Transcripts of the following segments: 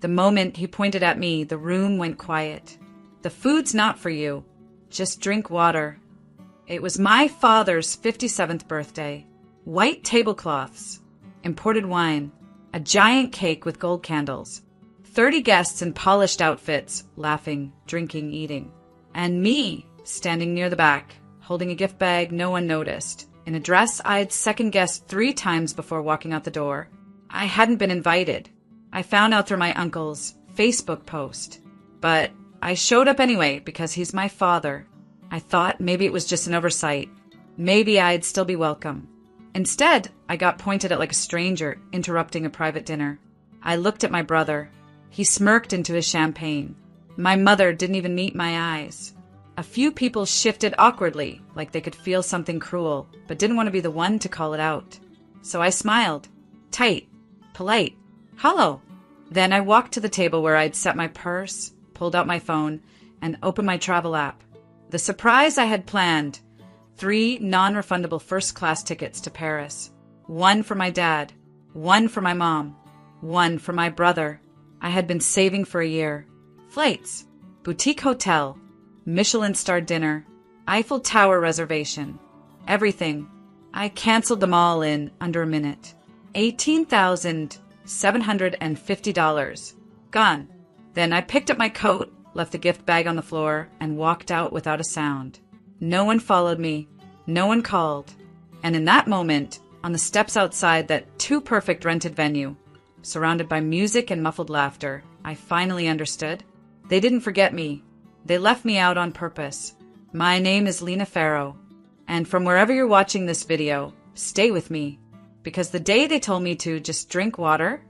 The moment he pointed at me, the room went quiet. The food's not for you. Just drink water. It was my father's 57th birthday. White tablecloths, imported wine, a giant cake with gold candles, 30 guests in polished outfits, laughing, drinking, eating. And me, standing near the back, holding a gift bag no one noticed, in a dress I'd second-guessed 3 times before walking out the door. I hadn't been invited. I found out through my uncle's Facebook post. But I showed up anyway because he's my father. I thought maybe it was just an oversight. Maybe I'd still be welcome. Instead, I got pointed at like a stranger interrupting a private dinner. I looked at my brother. He smirked into his champagne. My mother didn't even meet my eyes. A few people shifted awkwardly, like they could feel something cruel, but didn't want to be the one to call it out. So I smiled. Tight. Polite. Hello. Then I walked to the table where I'd set my purse, pulled out my phone, and opened my travel app. The surprise I had planned: 3 non-refundable first-class tickets to Paris. 1 for my dad, 1 for my mom, 1 for my brother. I had been saving for a year. Flights, boutique hotel, Michelin-starred dinner, Eiffel Tower reservation. Everything. I canceled them all in under a minute. $18,750. Gone. Then I picked up my coat, left the gift bag on the floor, and walked out without a sound. No one followed me. No one called. And in that moment, on the steps outside that too perfect rented venue, surrounded by music and muffled laughter, I finally understood. They didn't forget me. They left me out on purpose. My name is Lena Farrow. And from wherever you're watching this video, stay with me. Because the day they told me to just drink water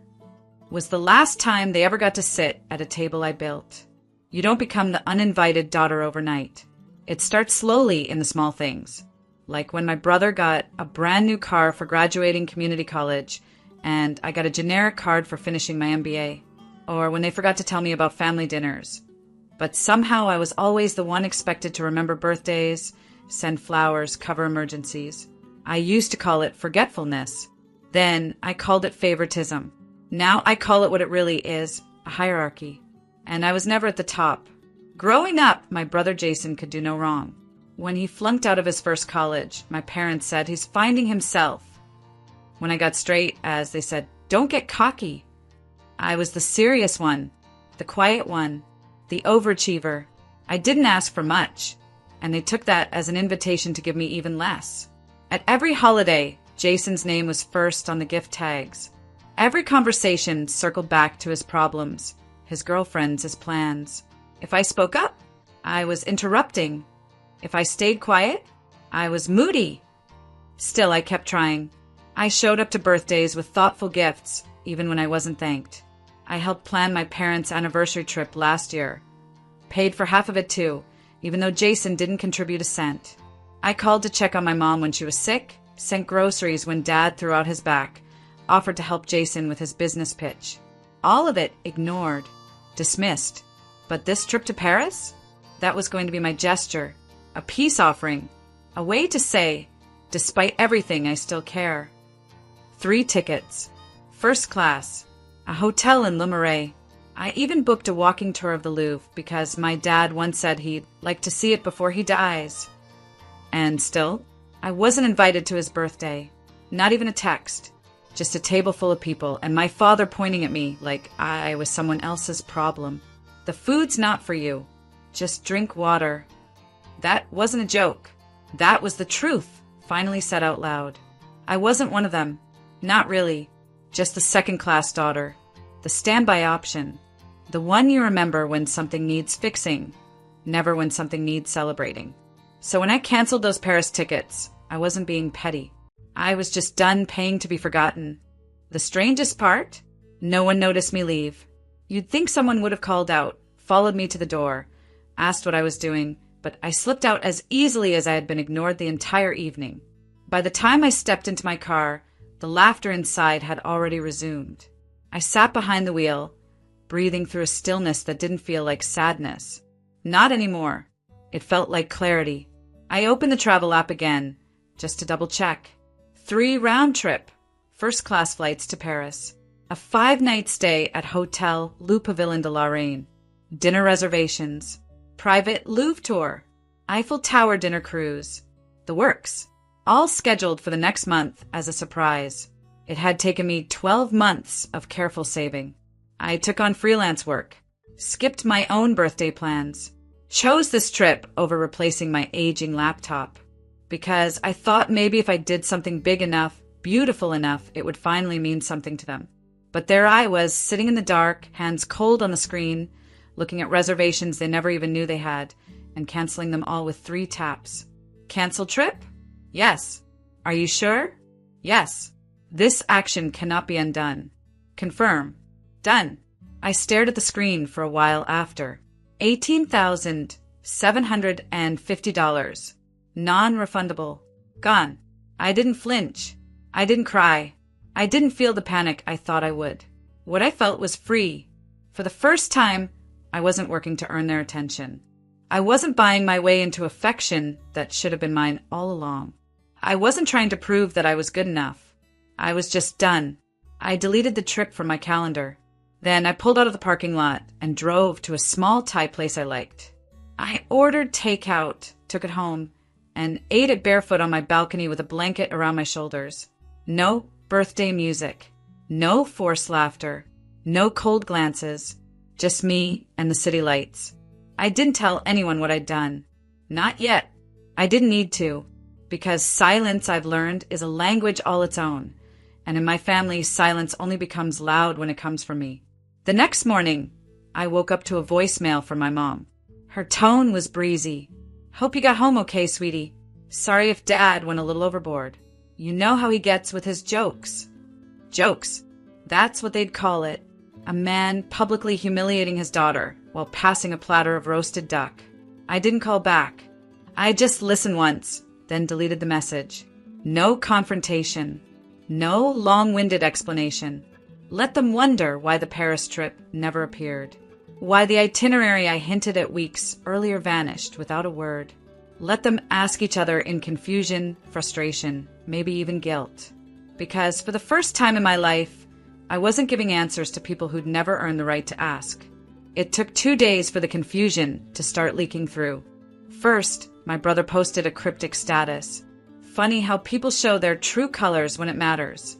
was the last time they ever got to sit at a table I built. You don't become the uninvited daughter overnight. It starts slowly in the small things, like when my brother got a brand new car for graduating community college and I got a generic card for finishing my MBA, or when they forgot to tell me about family dinners. But somehow I was always the one expected to remember birthdays, send flowers, cover emergencies. I used to call it forgetfulness. Then I called it favoritism. Now I call it what it really is, a hierarchy. And I was never at the top. Growing up, my brother Jason could do no wrong. When he flunked out of his first college, my parents said he's finding himself. When I got straight, as they said, don't get cocky. I was the serious one, the quiet one, the overachiever. I didn't ask for much, and they took that as an invitation to give me even less. At every holiday, Jason's name was first on the gift tags. Every conversation circled back to his problems, his girlfriends, his plans. If I spoke up, I was interrupting. If I stayed quiet, I was moody. Still, I kept trying. I showed up to birthdays with thoughtful gifts, even when I wasn't thanked. I helped plan my parents' anniversary trip last year. Paid for half of it too, even though Jason didn't contribute a cent. I called to check on my mom when she was sick, sent groceries when Dad threw out his back, offered to help Jason with his business pitch. All of it ignored, dismissed. But this trip to Paris? That was going to be my gesture, a peace offering, a way to say, despite everything, I still care. 3 tickets, first class, a hotel in Le Marais. I even booked a walking tour of the Louvre because my dad once said he'd like to see it before he dies. And still, I wasn't invited to his birthday. Not even a text. Just a table full of people and my father pointing at me like I was someone else's problem. The food's not for you. Just drink water. That wasn't a joke. That was the truth, finally said out loud. I wasn't one of them. Not really. Just the second-class daughter. The standby option. The one you remember when something needs fixing. Never when something needs celebrating. So when I canceled those Paris tickets, I wasn't being petty. I was just done paying to be forgotten. The strangest part? No one noticed me leave. You'd think someone would have called out, followed me to the door, asked what I was doing, but I slipped out as easily as I had been ignored the entire evening. By the time I stepped into my car, the laughter inside had already resumed. I sat behind the wheel, breathing through a stillness that didn't feel like sadness. Not anymore. It felt like clarity. I opened the travel app again, just to double check. 3 round-trip, first-class flights to Paris. A 5-night stay at Hotel Le Pavillon de la Reine. Dinner reservations. Private Louvre tour. Eiffel Tower dinner cruise. The works. All scheduled for the next month as a surprise. It had taken me 12 months of careful saving. I took on freelance work. Skipped my own birthday plans. Chose this trip over replacing my aging laptop. Because I thought maybe if I did something big enough, beautiful enough, it would finally mean something to them. But there I was, sitting in the dark, hands cold on the screen, looking at reservations they never even knew they had, and canceling them all with 3 taps. Cancel trip? Yes. Are you sure? Yes. This action cannot be undone. Confirm. Done. I stared at the screen for a while after. $18,750. Non-refundable. Gone. I didn't flinch. I didn't cry. I didn't feel the panic I thought I would. What I felt was free. For the first time, I wasn't working to earn their attention. I wasn't buying my way into affection that should have been mine all along. I wasn't trying to prove that I was good enough. I was just done. I deleted the trip from my calendar. Then I pulled out of the parking lot and drove to a small Thai place I liked. I ordered takeout, took it home, and ate it barefoot on my balcony with a blanket around my shoulders. No birthday music. No forced laughter. No cold glances. Just me and the city lights. I didn't tell anyone what I'd done. Not yet. I didn't need to. Because silence, I've learned, is a language all its own. And in my family, silence only becomes loud when it comes from me. The next morning, I woke up to a voicemail from my mom. Her tone was breezy. Hope you got home okay, sweetie. Sorry if Dad went a little overboard. You know how he gets with his jokes. Jokes. That's what they'd call it. A man publicly humiliating his daughter while passing a platter of roasted duck. I didn't call back. I just listened once, then deleted the message. No confrontation. No long-winded explanation. Let them wonder why the Paris trip never appeared. Why the itinerary I hinted at weeks earlier vanished without a word. Let them ask each other in confusion, frustration, maybe even guilt. Because for the first time in my life, I wasn't giving answers to people who'd never earned the right to ask. It took 2 days for the confusion to start leaking through. First, my brother posted a cryptic status. Funny how people show their true colors when it matters.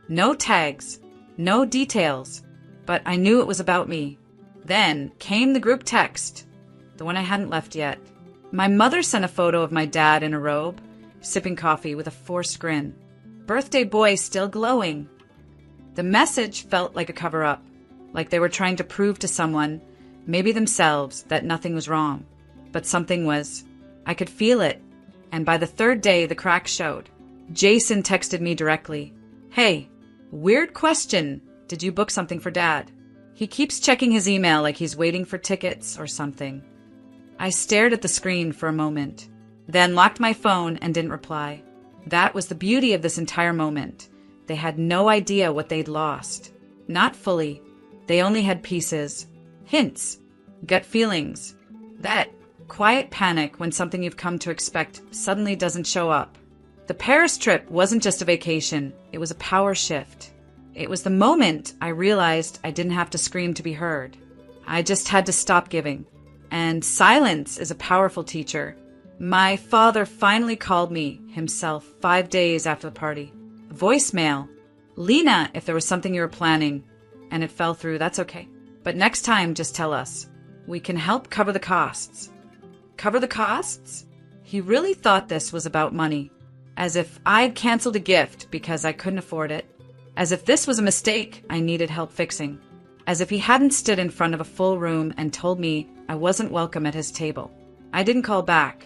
No tags, no details, but I knew it was about me. Then came the group text, the one I hadn't left yet. My mother sent a photo of my dad in a robe, sipping coffee with a forced grin. Birthday boy still glowing. The message felt like a cover-up, like they were trying to prove to someone, maybe themselves, that nothing was wrong. But something was. I could feel it. And by the 3rd day, the cracks showed. Jason texted me directly. Hey, weird question. Did you book something for Dad? He keeps checking his email like he's waiting for tickets or something. I stared at the screen for a moment, then locked my phone and didn't reply. That was the beauty of this entire moment. They had no idea what they'd lost. Not fully. They only had pieces. Hints. Gut feelings. That quiet panic when something you've come to expect suddenly doesn't show up. The Paris trip wasn't just a vacation. It was a power shift. It was the moment I realized I didn't have to scream to be heard. I just had to stop giving. And silence is a powerful teacher. My father finally called me himself 5 days after the party. Voicemail. Lena, if there was something you were planning and it fell through, that's okay. But next time, just tell us. We can help cover the costs. Cover the costs? He really thought this was about money. As if I'd canceled a gift because I couldn't afford it. As if this was a mistake I needed help fixing. As if he hadn't stood in front of a full room and told me I wasn't welcome at his table. I didn't call back.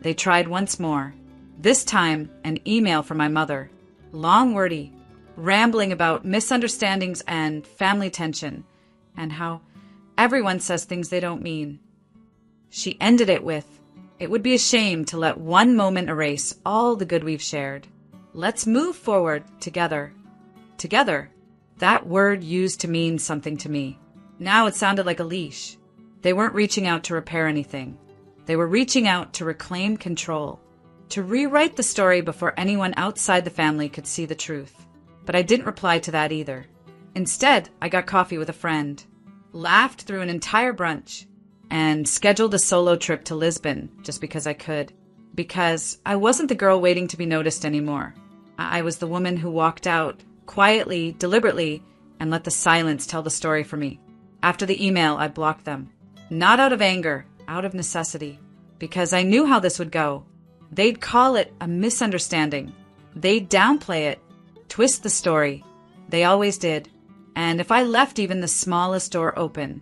They tried once more. This time, an email from my mother. Long wordy, rambling about misunderstandings and family tension, and how everyone says things they don't mean. She ended it with, "It would be a shame to let one moment erase all the good we've shared. Let's move forward together." Together. That word used to mean something to me. Now it sounded like a leash. They weren't reaching out to repair anything. They were reaching out to reclaim control, to rewrite the story before anyone outside the family could see the truth. But I didn't reply to that either. Instead, I got coffee with a friend, laughed through an entire brunch, and scheduled a solo trip to Lisbon just because I could. Because I wasn't the girl waiting to be noticed anymore. I was the woman who walked out, quietly, deliberately, and let the silence tell the story for me. After the email, I blocked them. Not out of anger, out of necessity. Because I knew how this would go. They'd call it a misunderstanding. They'd downplay it, twist the story. They always did. And if I left even the smallest door open,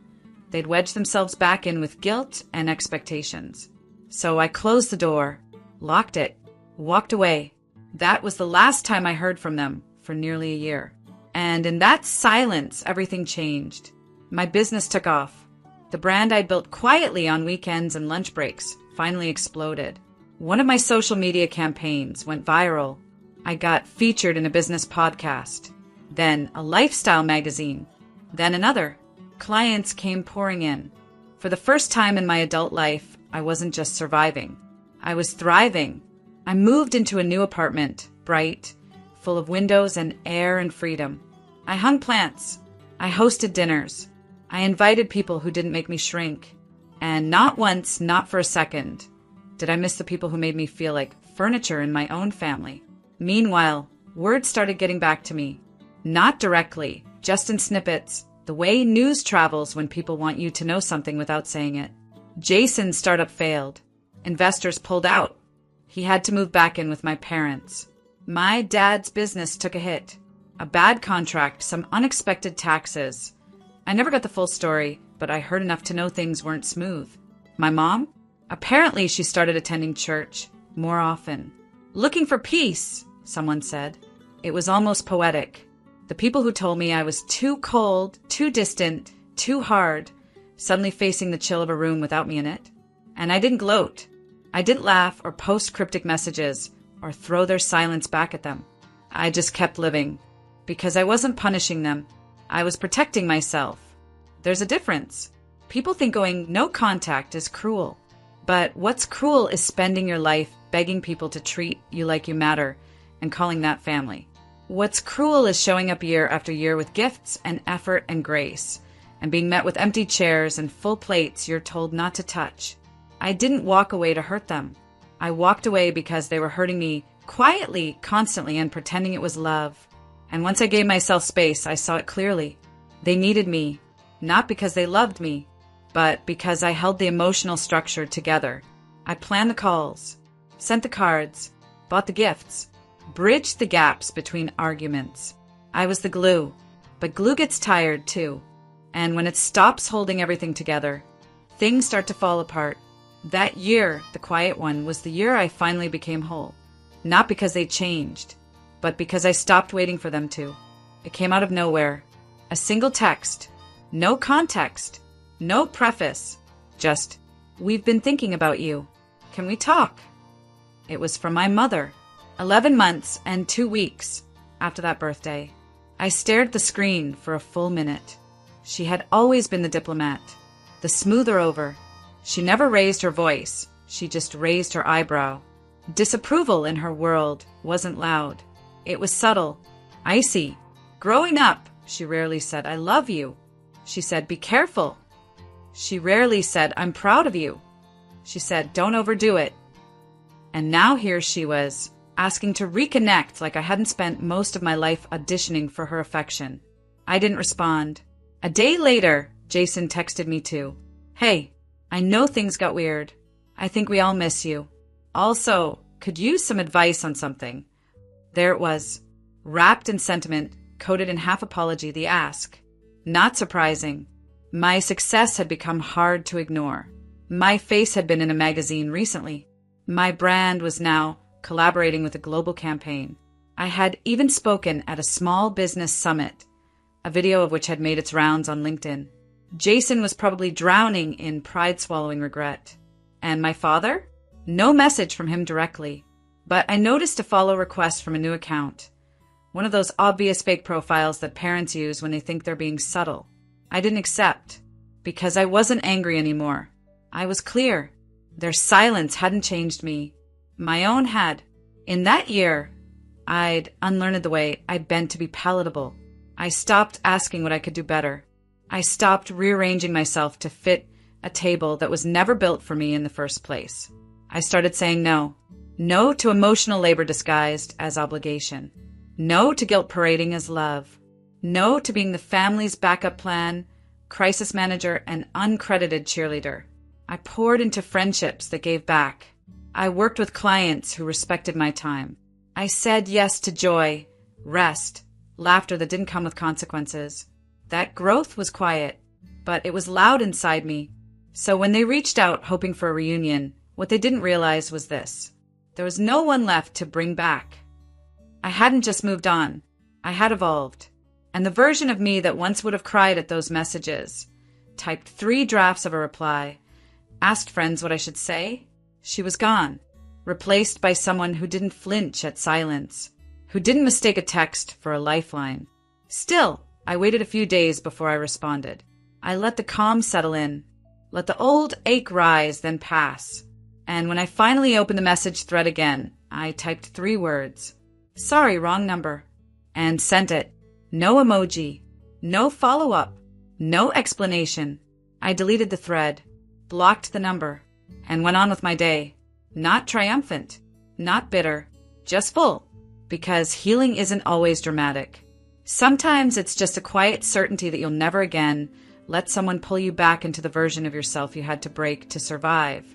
they'd wedge themselves back in with guilt and expectations. So I closed the door, locked it, walked away. That was the last time I heard from them for nearly a year. And in that silence, everything changed. My business took off. The brand I'd built quietly on weekends and lunch breaks finally exploded. One of my social media campaigns went viral. I got featured in a business podcast, then a lifestyle magazine, then another. Clients came pouring in. For the first time in my adult life, I wasn't just surviving. I was thriving. I moved into a new apartment, bright, full of windows and air and freedom. I hung plants. I hosted dinners. I invited people who didn't make me shrink. And not once, not for a second, did I miss the people who made me feel like furniture in my own family. Meanwhile, word started getting back to me. Not directly, just in snippets, the way news travels when people want you to know something without saying it. Jason's startup failed. Investors pulled out. He had to move back in with my parents. My dad's business took a hit. A bad contract, some unexpected taxes. I never got the full story, but I heard enough to know things weren't smooth. My mom? Apparently she started attending church more often. Looking for peace, someone said. It was almost poetic. The people who told me I was too cold, too distant, too hard, suddenly facing the chill of a room without me in it. And I didn't gloat. I didn't laugh or post cryptic messages or throw their silence back at them. I just kept living. Because I wasn't punishing them. I was protecting myself. There's a difference. People think going no contact is cruel. But what's cruel is spending your life begging people to treat you like you matter and calling that family. What's cruel is showing up year after year with gifts and effort and grace and being met with empty chairs and full plates you're told not to touch. I didn't walk away to hurt them. I walked away because they were hurting me quietly, constantly, and pretending it was love. And once I gave myself space, I saw it clearly. They needed me, not because they loved me, but because I held the emotional structure together. I planned the calls, sent the cards, bought the gifts, bridged the gaps between arguments. I was the glue, but glue gets tired too. And when it stops holding everything together, things start to fall apart. That year, the quiet one, was the year I finally became whole. Not because they changed, but because I stopped waiting for them to. It came out of nowhere. A single text. No context. No preface. Just, "We've been thinking about you. Can we talk?" It was from my mother. 11 months and 2 weeks after that birthday. I stared at the screen for a full minute. She had always been the diplomat, the smoother over. She never raised her voice. She just raised her eyebrow. Disapproval in her world wasn't loud. It was subtle, icy. Growing up, she rarely said, "I love you." She said, "Be careful." She rarely said, "I'm proud of you." She said, "Don't overdo it." And now here she was, asking to reconnect like I hadn't spent most of my life auditioning for her affection. I didn't respond. A day later, Jason texted me too. "Hey, I know things got weird. I think we all miss you. Also, could use some advice on something." There it was, wrapped in sentiment, coded in half apology, the ask. Not surprising. My success had become hard to ignore. My face had been in a magazine recently. My brand was now collaborating with a global campaign. I had even spoken at a small business summit, a video of which had made its rounds on LinkedIn. Jason was probably drowning in pride-swallowing regret. And my father? No message from him directly. But I noticed a follow request from a new account. One of those obvious fake profiles that parents use when they think they're being subtle. I didn't accept, because I wasn't angry anymore. I was clear. Their silence hadn't changed me. My own had. In that year, I'd unlearned the way I'd been to be palatable. I stopped asking what I could do better. I stopped rearranging myself to fit a table that was never built for me in the first place. I started saying no. No to emotional labor disguised as obligation. No to guilt parading as love. No to being the family's backup plan, crisis manager, and uncredited cheerleader. I poured into friendships that gave back. I worked with clients who respected my time. I said yes to joy, rest, laughter that didn't come with consequences. That growth was quiet, but it was loud inside me. So when they reached out hoping for a reunion, what they didn't realize was this. There was no one left to bring back. I hadn't just moved on. I had evolved. And the version of me that once would have cried at those messages, typed 3 drafts of a reply, asked friends what I should say, she was gone, replaced by someone who didn't flinch at silence, who didn't mistake a text for a lifeline. Still, I waited a few days before I responded. I let the calm settle in, let the old ache rise, then pass. And when I finally opened the message thread again, I typed 3 words. Sorry, wrong number. And sent it. No emoji. No follow-up. No explanation. I deleted the thread, blocked the number, and went on with my day. Not triumphant. Not bitter. Just full. Because healing isn't always dramatic. Sometimes it's just a quiet certainty that you'll never again let someone pull you back into the version of yourself you had to break to survive.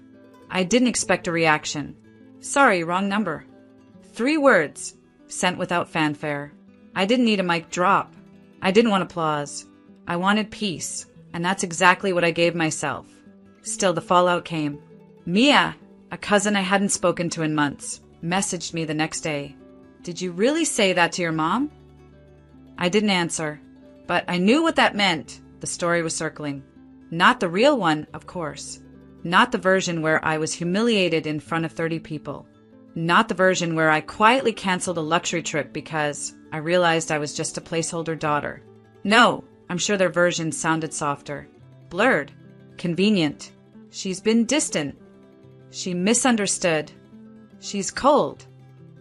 I didn't expect a reaction. Sorry, wrong number. 3 words, sent without fanfare. I didn't need a mic drop. I didn't want applause. I wanted peace, and that's exactly what I gave myself. Still, the fallout came. Mia, a cousin I hadn't spoken to in months, messaged me the next day. Did you really say that to your mom? I didn't answer, but I knew what that meant. The story was circling. Not the real one, of course. Not the version where I was humiliated in front of 30 people. Not the version where I quietly canceled a luxury trip because I realized I was just a placeholder daughter. No, I'm sure their version sounded softer. Blurred. Convenient. She's been distant. She misunderstood. She's cold.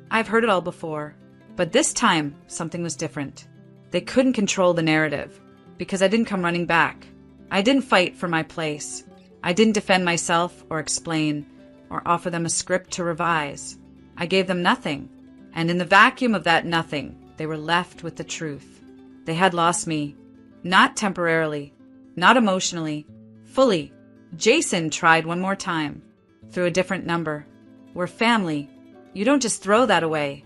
I've heard it all before. But this time, something was different. They couldn't control the narrative, because I didn't come running back. I didn't fight for my place. I didn't defend myself or explain or offer them a script to revise. I gave them nothing. And in the vacuum of that nothing, they were left with the truth. They had lost me. Not temporarily. Not emotionally. Fully. Jason tried one more time. Through a different number. We're family. You don't just throw that away.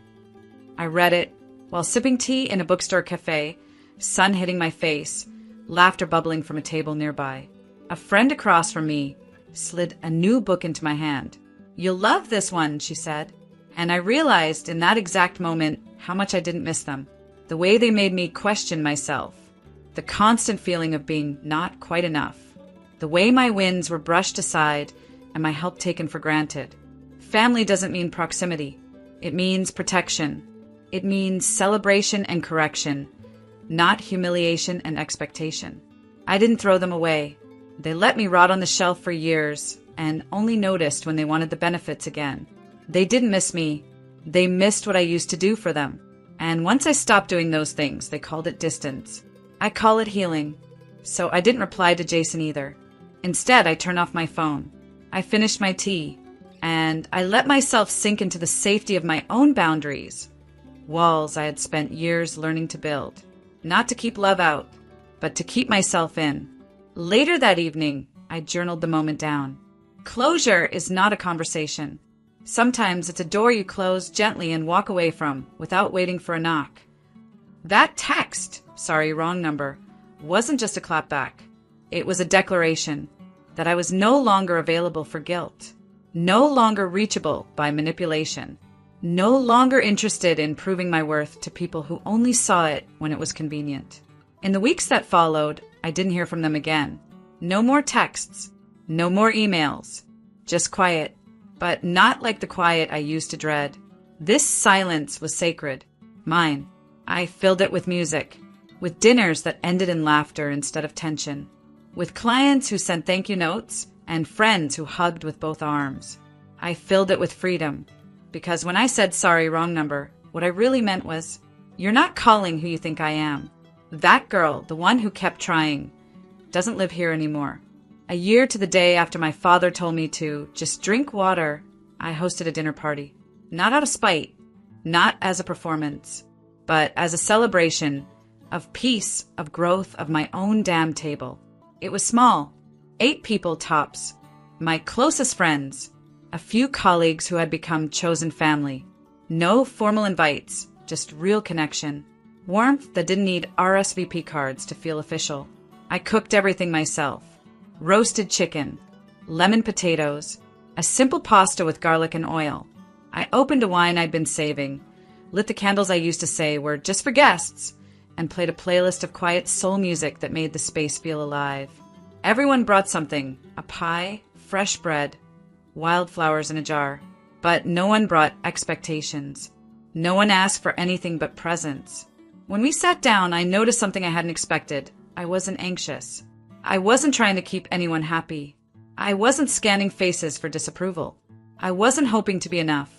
I read it while sipping tea in a bookstore cafe, sun hitting my face, laughter bubbling from a table nearby. A friend across from me slid a new book into my hand. You'll love this one, she said. And I realized in that exact moment how much I didn't miss them. The way they made me question myself. The constant feeling of being not quite enough. The way my wins were brushed aside and my help taken for granted. Family doesn't mean proximity. It means protection. It means celebration and correction, not humiliation and expectation. I didn't throw them away. They let me rot on the shelf for years and only noticed when they wanted the benefits again. They didn't miss me. They missed what I used to do for them. And once I stopped doing those things, they called it distance. I call it healing. So I didn't reply to Jason either. Instead, I turned off my phone. I finished my tea. And I let myself sink into the safety of my own boundaries. Walls I had spent years learning to build. Not to keep love out, but to keep myself in. Later that evening, I journaled the moment down. Closure is not a conversation. Sometimes it's a door you close gently and walk away from without waiting for a knock. That text, sorry, wrong number, wasn't just a clapback. It was a declaration that I was no longer available for guilt, no longer reachable by manipulation, no longer interested in proving my worth to people who only saw it when it was convenient. In the weeks that followed, I didn't hear from them again. No more texts, no more emails, just quiet, but not like the quiet I used to dread. This silence was sacred, mine. I filled it with music, with dinners that ended in laughter instead of tension, with clients who sent thank you notes and friends who hugged with both arms. I filled it with freedom, because when I said sorry, wrong number, what I really meant was, you're not calling who you think I am. That girl, the one who kept trying, doesn't live here anymore. A year to the day after my father told me to just drink water, I hosted a dinner party. Not out of spite, not as a performance, but as a celebration of peace, of growth, of my own damn table. It was small, 8 people tops, my closest friends, a few colleagues who had become chosen family. No formal invites, just real connection. Warmth that didn't need RSVP cards to feel official. I cooked everything myself. Roasted chicken, lemon potatoes, a simple pasta with garlic and oil. I opened a wine I'd been saving, lit the candles I used to say were just for guests, and played a playlist of quiet soul music that made the space feel alive. Everyone brought something, a pie, fresh bread, wildflowers in a jar. But no one brought expectations. No one asked for anything but presents. When we sat down, I noticed something I hadn't expected. I wasn't anxious. I wasn't trying to keep anyone happy. I wasn't scanning faces for disapproval. I wasn't hoping to be enough.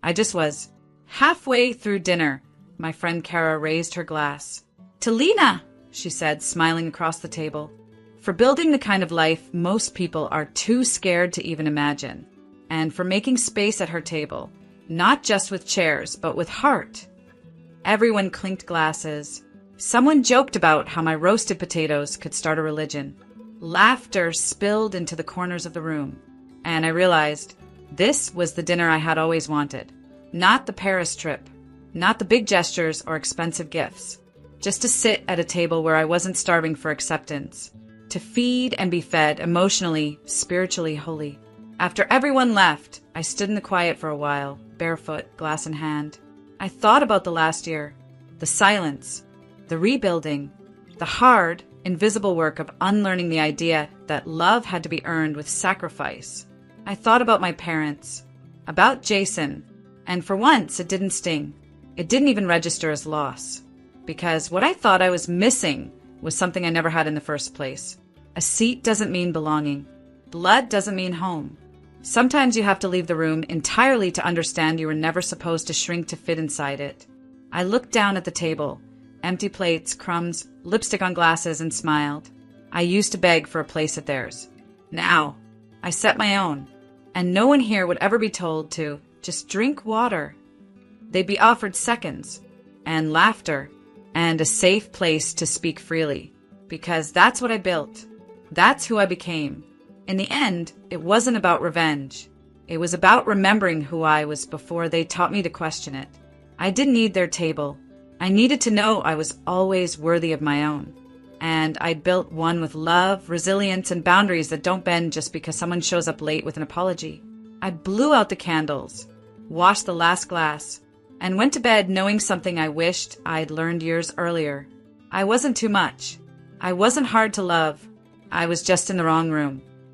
I just was. Halfway through dinner, my friend Kara raised her glass. "To Lena," she said, smiling across the table. For building the kind of life most people are too scared to even imagine. And for making space at her table, not just with chairs, but with heart. Everyone clinked glasses. Someone joked about how my roasted potatoes could start a religion. Laughter spilled into the corners of the room. And I realized this was the dinner I had always wanted. Not the Paris trip, not the big gestures or expensive gifts. Just to sit at a table where I wasn't starving for acceptance. To feed and be fed emotionally, spiritually wholly. After everyone left, I stood in the quiet for a while, barefoot, glass in hand. I thought about the last year, the silence, the rebuilding, the hard, invisible work of unlearning the idea that love had to be earned with sacrifice. I thought about my parents, about Jason, and for once it didn't sting. It didn't even register as loss, because what I thought I was missing was something I never had in the first place. A seat doesn't mean belonging. Blood doesn't mean home. Sometimes you have to leave the room entirely to understand you were never supposed to shrink to fit inside it. I looked down at the table, empty plates, crumbs, lipstick on glasses, and smiled. I used to beg for a place at theirs. Now, I set my own, and no one here would ever be told to just drink water. They'd be offered seconds, and laughter, and a safe place to speak freely, because that's what I built. That's who I became. In the end, it wasn't about revenge. It was about remembering who I was before they taught me to question it. I didn't need their table. I needed to know I was always worthy of my own. And I built one with love, resilience, and boundaries that don't bend just because someone shows up late with an apology. I blew out the candles, washed the last glass, and went to bed knowing something I wished I'd learned years earlier. I wasn't too much. I wasn't hard to love. I was just in the wrong room.